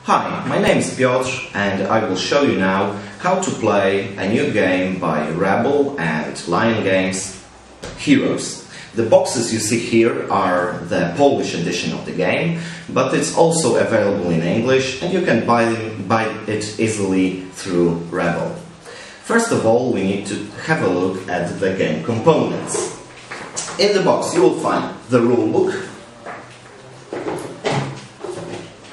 Hi, my name is Piotr and I will show you now how to play a new game by Rebel and Lion Games, Heroes. The boxes you see here are the Polish edition of the game, but it's also available in English and you can buy it easily through Rebel. First of all, we need to have a look at the game components. In the box you will find the rulebook,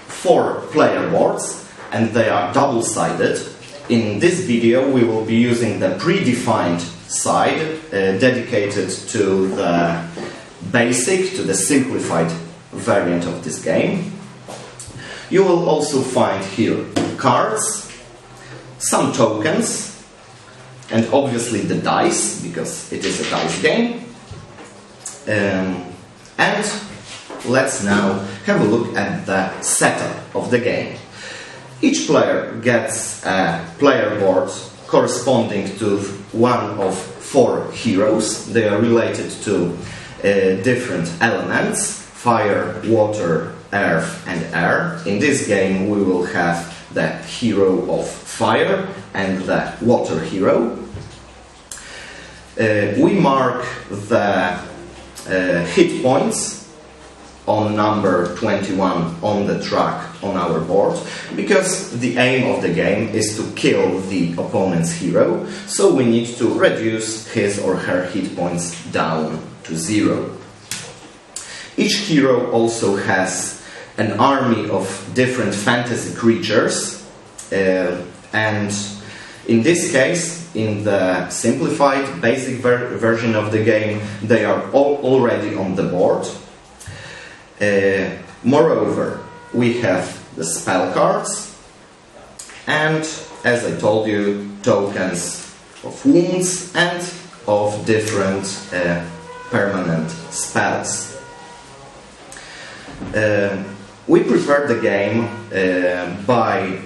4 player boards, and they are double-sided. In this video we will be using the predefined side dedicated to the basic, to the simplified variant of this game. You will also find here cards, some tokens, and obviously the dice, because it is a dice game. And let's now have a look at the setup of the game. Each player gets a player board corresponding to one of 4 heroes. They are related to different elements: fire, water, earth and air. In this game we will have the hero of fire and the water hero. We mark the hit points on number 21 on the track on our board, because the aim of the game is to kill the opponent's hero, so we need to reduce his or her hit points down to 0. Each hero also has an army of different fantasy creatures, and in this case, in the simplified basic version of the game, they are already on the board. Moreover, we have the spell cards and, as I told you, tokens of wounds and of different permanent spells. We prepare the game by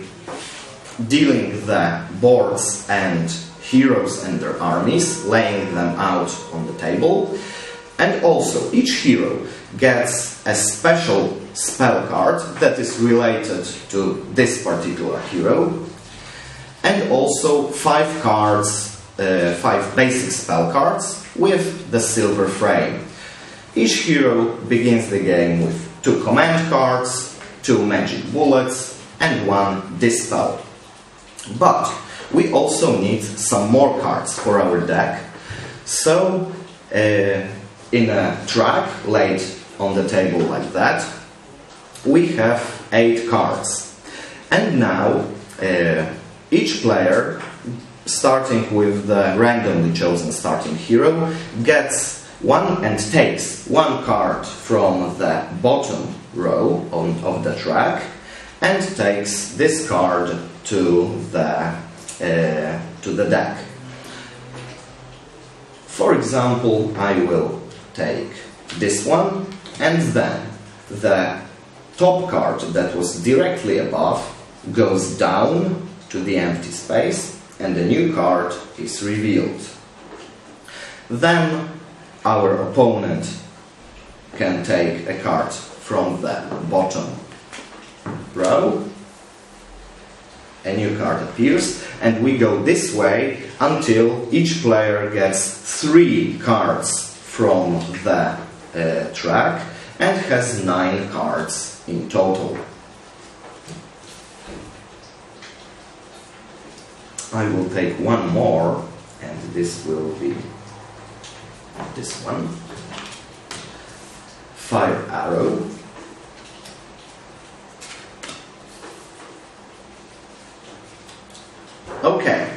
dealing the boards and heroes and their armies, laying them out on the table, and also each hero gets a special spell card that is related to this particular hero, and also 5 cards, 5 basic spell cards with the silver frame. Each hero begins the game with 2 command cards, 2 magic bullets and 1 dispel. But we also need some more cards for our deck, so in a track laid on the table like that, we have 8 cards. And now each player, starting with the randomly chosen starting hero, gets one and takes 1 card from the bottom row of the track and takes this card to the deck. For example, I will take this one, and then the top card that was directly above goes down to the empty space and the new card is revealed. Then our opponent can take a card from the bottom row, a new card appears, and we go this way until each player gets 3 cards from the track and has 9 cards in total. I will take one more, and this will be this one. Fire arrow. Okay,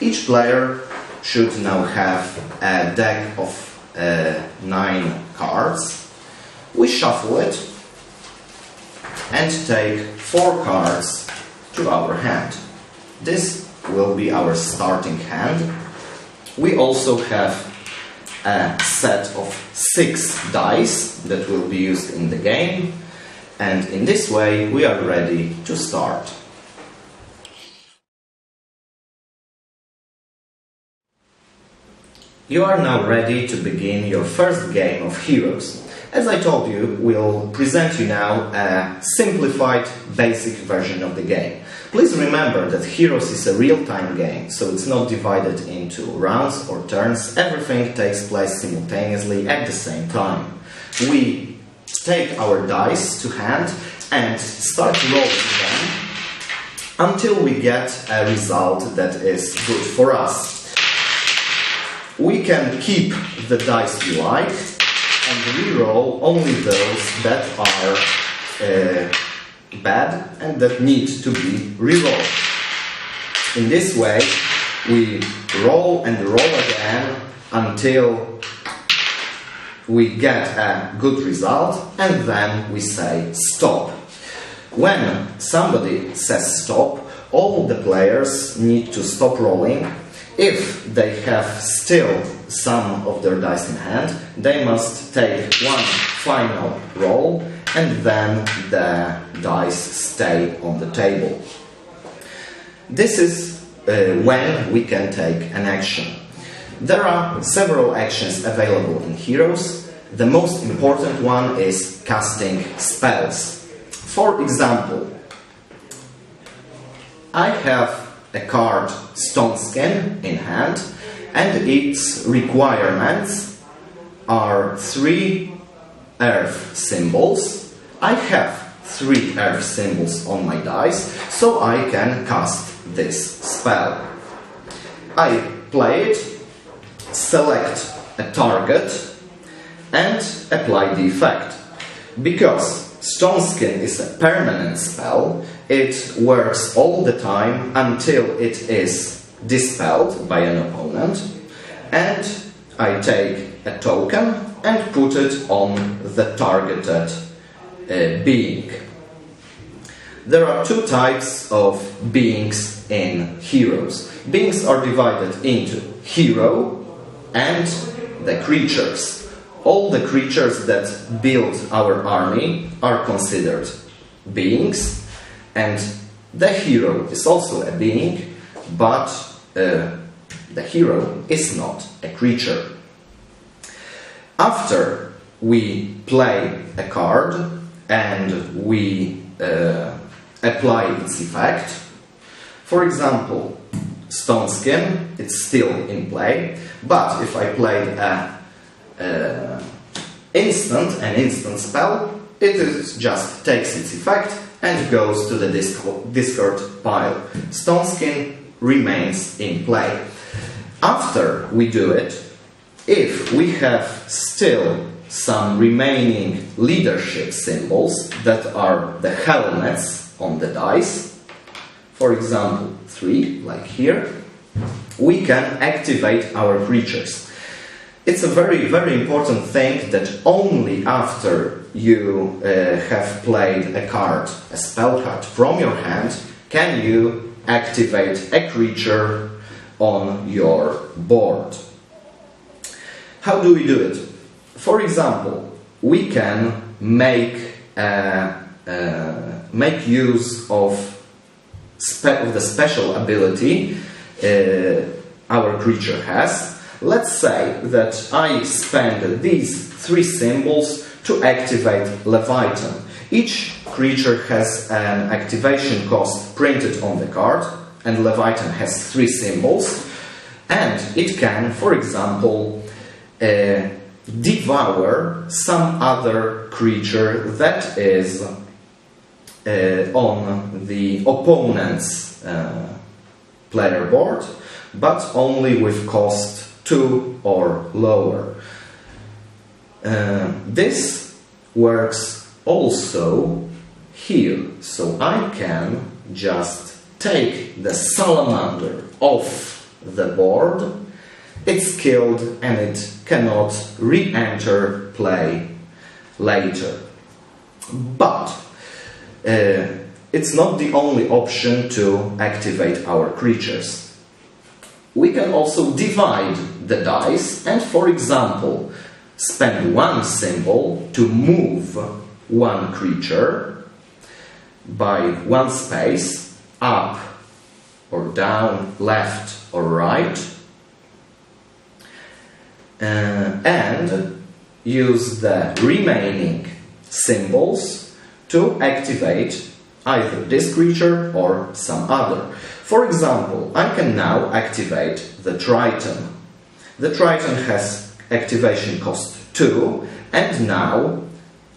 each player should now have a deck of 9 cards. We shuffle it and take 4 cards to our hand. This will be our starting hand. We also have a set of 6 dice that will be used in the game, and in this way we are ready to start. You are now ready to begin your first game of Heroes, As I told you, we'll present you now a simplified basic version of the game. Please remember that Heroes is a real-time game, so it's not divided into rounds or turns. Everything takes place simultaneously at the same time. We take our dice to hand and start rolling them until we get a result that is good for us. We can keep the dice we like and re-roll only those that are bad and that need to be re-rolled. In this way, we roll and roll again until we get a good result, and then we say stop. When somebody says stop, all the players need to stop rolling. If they have still some of their dice in hand, they must take one final roll, and then the dice stay on the table. This is when we can take an action. There are several actions available in Heroes. The most important one is casting spells. For example, I have a card Stone Skin in hand, and its requirements are 3 earth symbols. I have 3 earth symbols on my dice, so I can cast this spell. I play it, select a target, and apply the effect. Because Stone Skin is a permanent spell, it works all the time until it is dispelled by an opponent, and I take a token and put it on the targeted being. There are 2 types of beings in Heroes. Beings are divided into hero and the creatures. All the creatures that build our army are considered beings, and the hero is also a being, but the hero is not a creature. After we play a card and we apply its effect, for example, Stone Skin, it's still in play, but if I played an instant spell, it just takes its effect and goes to the discard pile. Stone Skin remains in play. After we do it, if we have still some remaining leadership symbols that are the helmets on the dice, for example 3, like here, we can activate our creatures. It's a very, very important thing that only after you have played a card, a spell card from your hand, can you activate a creature on your board. How do we do it? For example, we can make use of the special ability our creature has. Let's say that I spend these 3 symbols to activate Leviathan. Each creature has an activation cost printed on the card, and Leviathan has 3 symbols, and it can, for example, devour some other creature that is on the opponent's player board, but only with cost 2 or lower. This works also here, so I can just take the salamander off the board. It's killed and it cannot re-enter play later. But it's not the only option to activate our creatures. We can also divide the dice and, for example, spend 1 symbol to move 1 creature by 1 space, up or down, left or right, and use the remaining symbols to activate either this creature or some other. For example, I can now activate the triton. The triton has activation cost 2, and now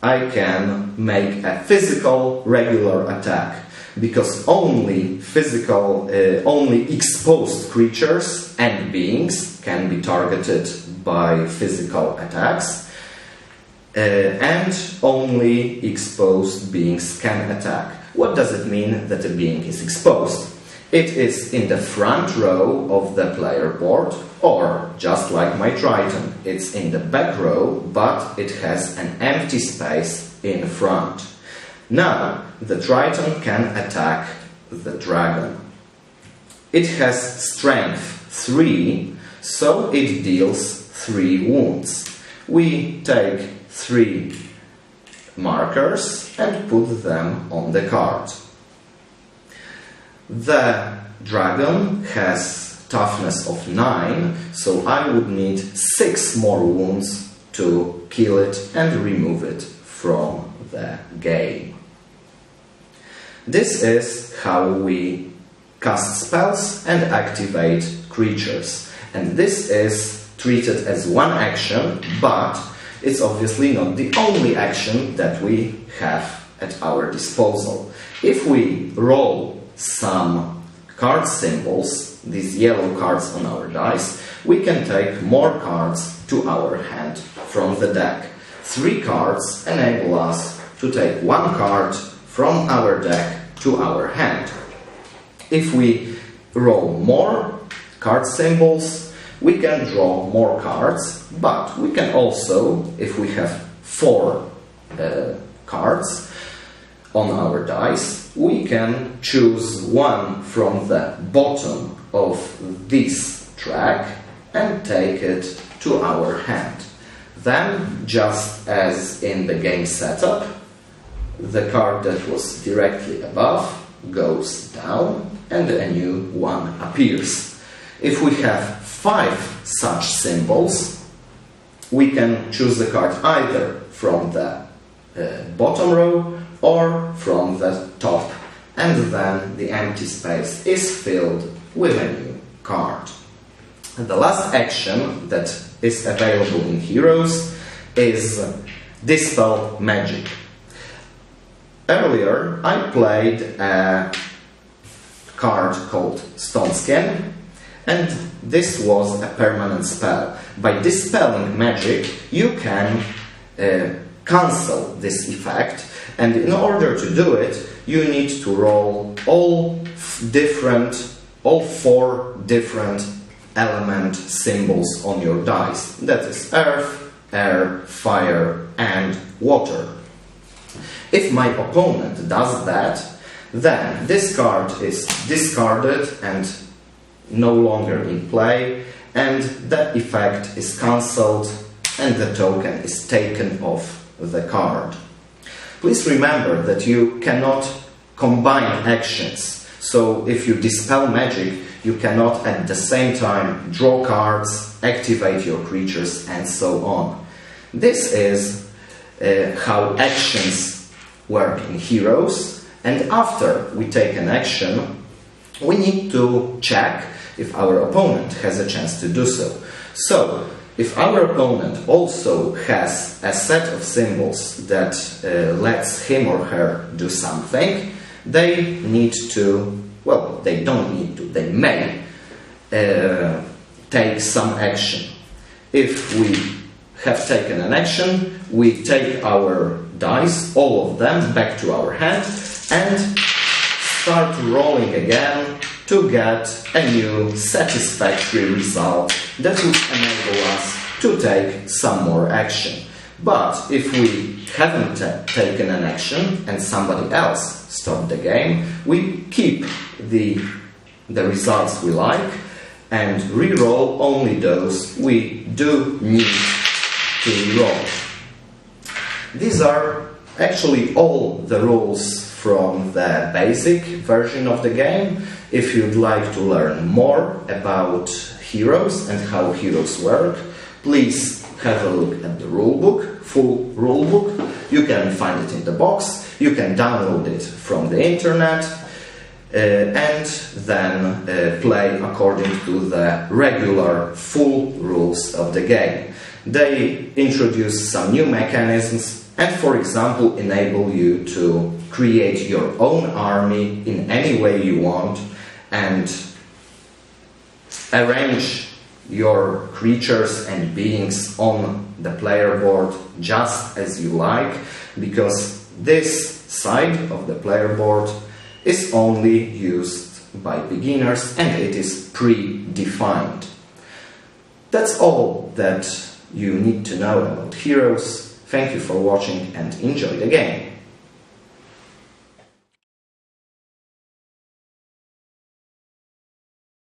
I can make a physical regular attack, because only only exposed creatures and beings can be targeted by physical attacks, and only exposed beings can attack. What does it mean that a being is exposed? It is in the front row of the player board, or, just like my triton, it's in the back row, but it has an empty space in front. Now, the triton can attack the dragon. It has strength 3, so it deals 3 wounds. We take 3 markers and put them on the card. The dragon has toughness of 9, so I would need 6 more wounds to kill it and remove it from the game. This is how we cast spells and activate creatures. And this is treated as one action, but it's obviously not the only action that we have at our disposal. If we roll some card symbols, these yellow cards on our dice, we can take more cards to our hand from the deck. 3 cards enable us to take 1 card from our deck to our hand. If we roll more card symbols, we can draw more cards, but we can also, if we have 4 cards on our dice, we can choose 1 from the bottom of this track and take it to our hand. Then, just as in the game setup, the card that was directly above goes down and a new one appears. If we have 5 such symbols, we can choose the card either from the bottom row or from the top, and then the empty space is filled with a new card. And the last action that is available in Heroes is Dispel Magic. Earlier, I played a card called Stone Skin, and this was a permanent spell. By dispelling magic, you can cancel this effect, and in order to do it, you need to roll all 4 different element symbols on your dice. That is earth, air, fire, and water. If my opponent does that, then this card is discarded and no longer in play, and that effect is cancelled and the token is taken off the card. Please remember that you cannot combine actions, so if you dispel magic, you cannot at the same time draw cards, activate your creatures, and so on. This is how actions work in Heroes, and after we take an action, we need to check if our opponent has a chance to do so. So, if our opponent also has a set of symbols that lets him or her do something, they need to, well, they don't need to, they may take some action. If we have taken an action, we take our dice, all of them, back to our hand and start rolling again to get a new satisfactory result that would enable us to take some more action. But if we haven't taken an action and somebody else stopped the game, we keep the results we like and re-roll only those we do need to re-roll. These are actually all the rules from the basic version of the game. If you'd like to learn more about Heroes and how Heroes work, please have a look at the rulebook, full rulebook. You can find it in the box, you can download it from the internet, and then play according to the regular full rules of the game. They introduce some new mechanisms and, for example, enable you to create your own army in any way you want and arrange your creatures and beings on the player board just as you like, because this side of the player board is only used by beginners and it is predefined. That's all that you need to know about Heroes. Thank you for watching and enjoy the game.